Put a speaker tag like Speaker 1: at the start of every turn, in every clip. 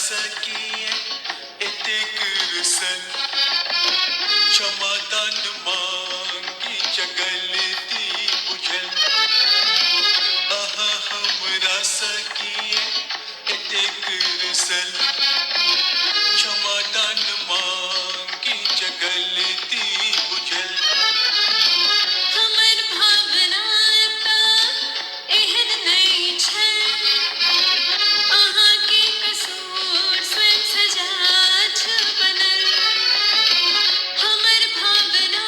Speaker 1: सकिए एतेक रुसल क्षमादान मांगी जगलती बुझल आहा हमरा सकिए एतेक रुसल क्षमादान मांगी जगलती बुझल
Speaker 2: हमर भावना एहन नहीं छल अहाँके कसूर स्वयं सजा बनल हमर भावना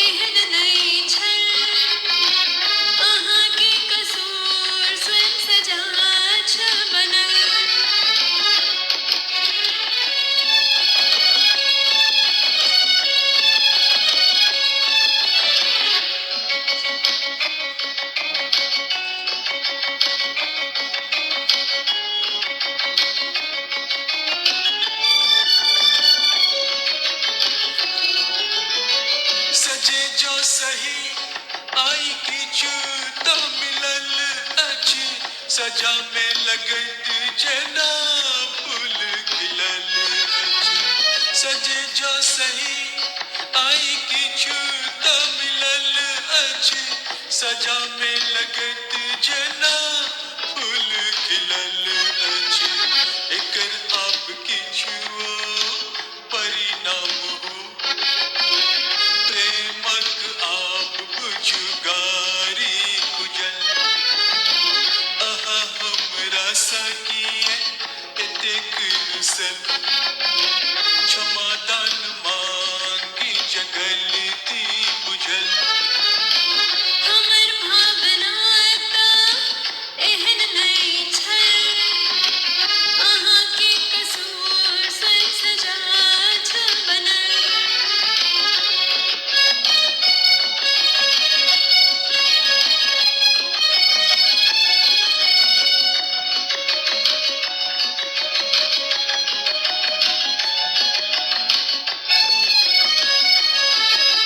Speaker 2: एहन नहीं छल अहाँके कसूर स्वयं सजा बनल
Speaker 1: सजे जो सही आई किछु तो मिलल अछि सजा में लगत जेना फूल खिलल अछि सजे जो सही आई किछु तो मिलल अछि सजा में लगत जेना फूल खिलल अछि एकर आप किछु परिणाम हो प्रेमक आप बुझुगारी खुजल आहा हमरा सकिए एतेक रुसल क्षमादान मांगी जगलती बुझल
Speaker 2: हमर भावना एहन नहीं छल अहाँके कसूर स्वयं सजा बनल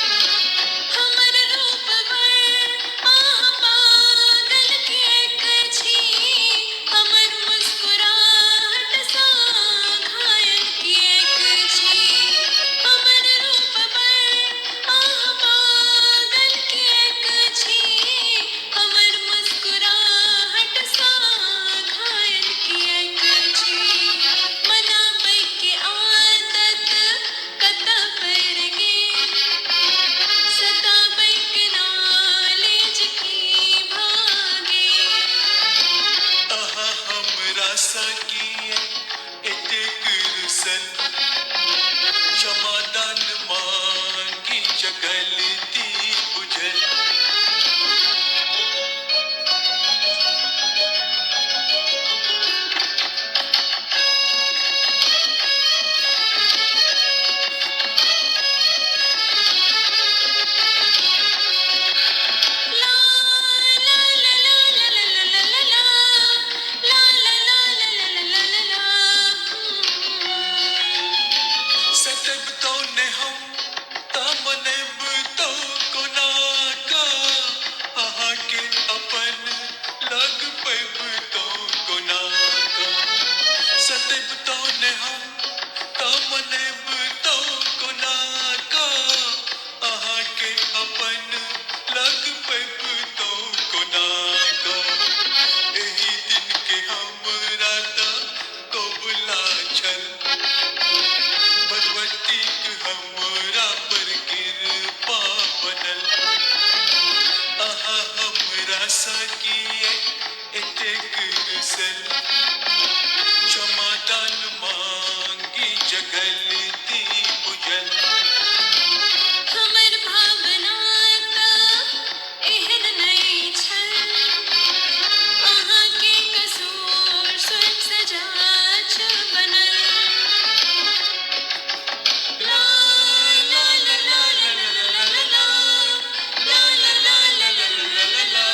Speaker 2: हमर रूप आहा पागल किएक छी हमर मुस्कुराहट सा घायल किएक छी हमर रूप आहा पागल किएक छी हमर मुस्कुराहट सा घायल किएक छी मनाबै के आदत कतऽ पड़ गेल सताबै के नालेज की भागे
Speaker 1: आहा हमरा सकिए एतेक रुसल क्षमादान मांगी जगलती बुझल
Speaker 2: ला ला ला ला ला ला ला ला ला ला ला ला ला
Speaker 1: सतब तो ने हम तमनेब तो कोना का आहा के अपन लग पैब तो कोना का सतब तो ने हम तमनेब तो कोना का आहा के अपन लग पैब तो कोना का एही दिन के हमरा ता कोबला छल भगवती हमरा पर कृपा बनल आहा हमरा सकिए एतेक रुसल क्षमादान मांगी जगलती बुझल
Speaker 2: हमर भावना एहन नहीं छल अहाँके कसूर स्वयं सजा बनल ला ला ला ला ला ला ला ला ला ला ला ला ला ला ला ला